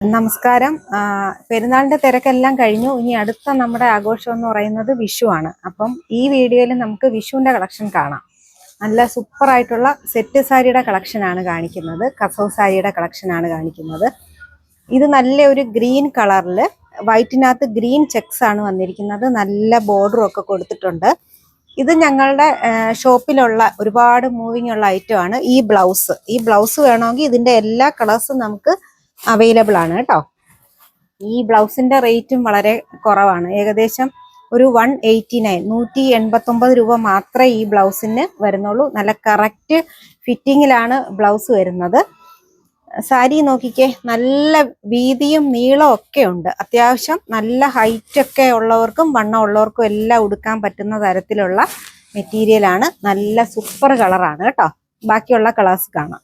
നമസ്കാരം. പെരുന്നാളിന്റെ തിരക്കെല്ലാം കഴിഞ്ഞു. ഇനി അടുത്ത നമ്മുടെ ആഘോഷം എന്ന് പറയുന്നത് വിഷു ആണ്. അപ്പം ഈ വീഡിയോയിൽ നമുക്ക് വിഷുവിന്റെ കളക്ഷൻ കാണാം. നല്ല സൂപ്പർ ആയിട്ടുള്ള സെറ്റ് സാരിയുടെ കളക്ഷൻ ആണ് കാണിക്കുന്നത്. കസവ് സാരിയുടെ കളക്ഷൻ ആണ് കാണിക്കുന്നത്. ഇത് നല്ല ഒരു ഗ്രീൻ കളറിൽ വൈറ്റിനകത്ത് ഗ്രീൻ ചെക്സ് ആണ് വന്നിരിക്കുന്നത്. നല്ല ബോർഡറും ഒക്കെ കൊടുത്തിട്ടുണ്ട്. ഇത് ഞങ്ങളുടെ ഷോപ്പിലുള്ള ഒരുപാട് മൂവിങ് ഉള്ള ഐറ്റം ആണ്. ഈ ബ്ലൗസ് വേണമെങ്കിൽ ഇതിന്റെ എല്ലാ കളേഴ്സും നമുക്ക് അവൈലബിൾ ആണ് കേട്ടോ. ഈ ബ്ലൗസിന്റെ റേറ്റും വളരെ കുറവാണ്. ഏകദേശം ഒരു 189 രൂപ മാത്രമേ ഈ ബ്ലൗസിന് വരുന്നുള്ളൂ. നല്ല കറക്റ്റ് ഫിറ്റിങ്ങിലാണ് ബ്ലൗസ് വരുന്നത്. സാരി നോക്കിക്കേ, നല്ല വീതിയും നീളവും ഒക്കെ ഉണ്ട്. അത്യാവശ്യം നല്ല ഹൈറ്റ് ഒക്കെ ഉള്ളവർക്കും വണ്ണം ഉള്ളവർക്കും എല്ലാം ഉടുക്കാൻ പറ്റുന്ന തരത്തിലുള്ള മെറ്റീരിയലാണ്. നല്ല സൂപ്പർ കളറാണ് കേട്ടോ. ബാക്കിയുള്ള കളേഴ്സ് കാണാം.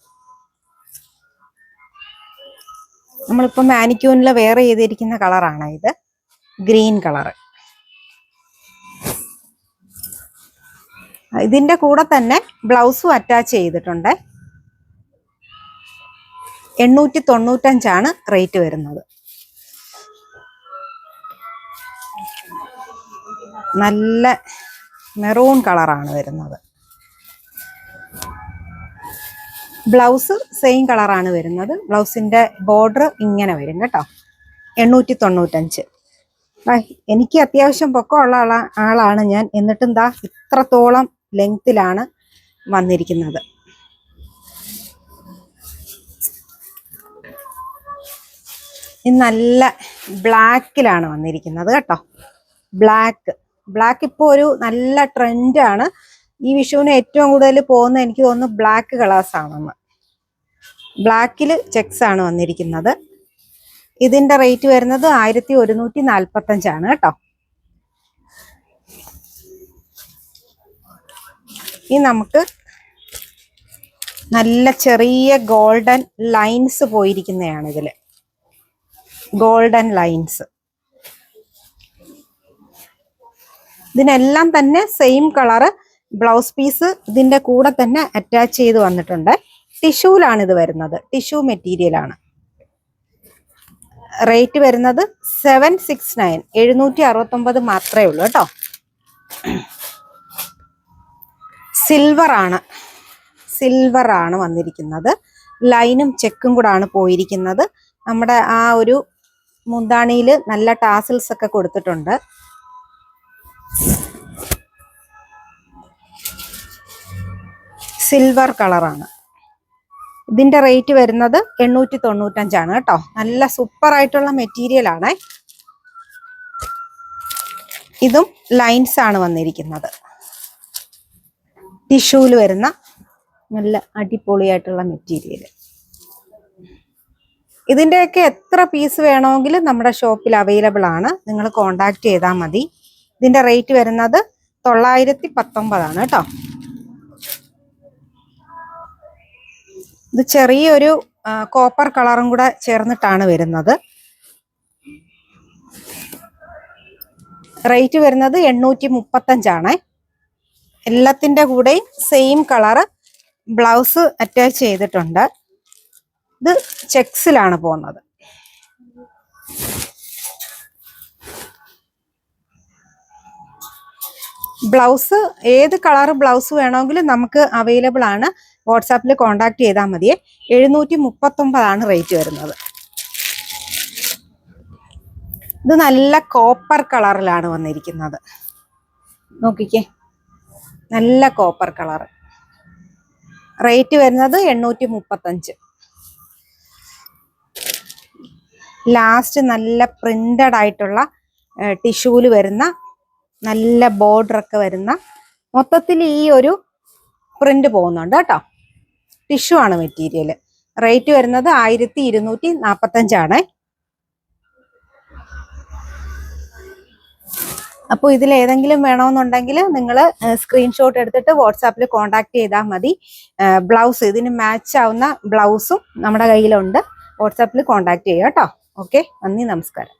നമ്മളിപ്പോൾ മാനിക്യൂനിൽ വെയർ ചെയ്തിരിക്കുന്ന കളറാണ് ഇത്, ഗ്രീൻ കളർ. ഇതിന്റെ കൂടെ തന്നെ ബ്ലൗസും അറ്റാച്ച് ചെയ്തിട്ടുണ്ട്. 895 റേറ്റ് വരുന്നത്. നല്ല മെറൂൺ കളറാണ് വരുന്നത്. ബ്ലൗസ് സെയിം കളറാണ് വരുന്നത്. ബ്ലൗസിന്റെ ബോർഡർ ഇങ്ങനെ വരും കേട്ടോ. 895. എനിക്ക് അത്യാവശ്യം പൊക്കമുള്ള ആളാണ് ഞാൻ, എന്നിട്ടും ദാ ഇത്രത്തോളം ലെങ്തിലാണ് വന്നിരിക്കുന്നത്. ഇത് നല്ല ബ്ലാക്കിലാണ് വന്നിരിക്കുന്നത് കേട്ടോ. ബ്ലാക്ക് ഇപ്പോൾ ഒരു നല്ല ട്രെൻഡാണ്. ഈ വിഷുവിന് ഏറ്റവും കൂടുതൽ പോകുന്ന എനിക്ക് തോന്നുന്നു ബ്ലാക്ക് കളേഴ്സ് ആണെന്ന്. ബ്ലാക്കിൽ ചെക്സ് ആണ് വന്നിരിക്കുന്നത്. ഇതിന്റെ റേറ്റ് വരുന്നത് 1145 കേട്ടോ. ഇനി നമുക്ക് നല്ല ചെറിയ ഗോൾഡൻ ലൈൻസ് പോയിരിക്കുന്നതാണ് ഇതില്. Golden lines. ഇതിനെല്ലാം തന്നെ സെയിം കളറ് ബ്ലൗസ് പീസ് ഇതിന്റെ കൂടെ തന്നെ അറ്റാച്ച് ചെയ്ത് വന്നിട്ടുണ്ട്. ടിഷ്യൂലാണ് ഇത് വരുന്നത്. ടിഷ്യൂ മെറ്റീരിയൽ ആണ്. റേറ്റ് വരുന്നത് 769, 769 മാത്രമേ ഉള്ളൂ കേട്ടോ. സിൽവർ ആണ് വന്നിരിക്കുന്നത്. ലൈനും ചെക്കും കൂടാണ് പോയിരിക്കുന്നത്. നമ്മുടെ ആ ഒരു മുന്താണിയിൽ നല്ല ടാസിൽസ് ഒക്കെ കൊടുത്തിട്ടുണ്ട്. സിൽവർ കളറാണ്. ഇതിന്റെ റേറ്റ് വരുന്നത് 895 കേട്ടോ. നല്ല സൂപ്പർ ആയിട്ടുള്ള മെറ്റീരിയൽ ആണ്. ഇതും ലൈൻസ് ആണ് വന്നിരിക്കുന്നത്. ടിഷ്യൂല് വരുന്ന നല്ല അടിപൊളിയായിട്ടുള്ള മെറ്റീരിയൽ. ഇതിന്റെയൊക്കെ എത്ര പീസ് വേണമെങ്കിലും നമ്മുടെ ഷോപ്പിൽ അവൈലബിൾ ആണ്. നിങ്ങൾ കോണ്ടാക്ട് ചെയ്താൽ മതി. ഇതിന്റെ റേറ്റ് വരുന്നത് 919 കേട്ടോ. ഇത് ചെറിയൊരു കോപ്പർ കളറും കൂടെ ചേർന്നിട്ടാണ് വരുന്നത്. റേറ്റ് വരുന്നത് 835. എല്ലാത്തിന്റെ കൂടെയും സെയിം കളറ് ബ്ലൗസ് അറ്റാച്ച് ചെയ്തിട്ടുണ്ട്. ഇത് ചെക്സിലാണ് പോകുന്നത്. ബ്ലൗസ് ഏത് കളർ ബ്ലൗസ് വേണമെങ്കിലും നമുക്ക് അവൈലബിൾ ആണ്. വാട്സാപ്പിൽ കോണ്ടാക്ട് ചെയ്താൽ മതിയെ. 739 റേറ്റ് വരുന്നത്. ഇത് നല്ല കോപ്പർ കളറിലാണ് വന്നിരിക്കുന്നത്. നോക്കിക്കേ, നല്ല കോപ്പർ കളർ. റേറ്റ് വരുന്നത് 835. ലാസ്റ്റ് നല്ല പ്രിന്റഡ് ആയിട്ടുള്ള ടിഷ്യൂല് വരുന്ന നല്ല ബോർഡർ ഒക്കെ വരുന്ന മൊത്തത്തിൽ ഈ ഒരു പ്രിന്റ് പോകുന്നുണ്ട് കേട്ടോ. ടിഷ്യൂ ആണ് മെറ്റീരിയൽ. റേറ്റ് വരുന്നത് 1245. അപ്പോൾ ഇതിൽ ഏതെങ്കിലും വേണമെന്നുണ്ടെങ്കിൽ നിങ്ങൾ സ്ക്രീൻഷോട്ട് എടുത്തിട്ട് വാട്സാപ്പിൽ കോണ്ടാക്ട് ചെയ്താൽ മതി. ബ്ലൗസ് ഇതിന് മാച്ച് ആവുന്ന ബ്ലൗസും നമ്മുടെ കയ്യിലുണ്ട്. വാട്സാപ്പിൽ കോണ്ടാക്ട് ചെയ്യുക കേട്ടോ. ഓക്കെ, നന്ദി, നമസ്കാരം.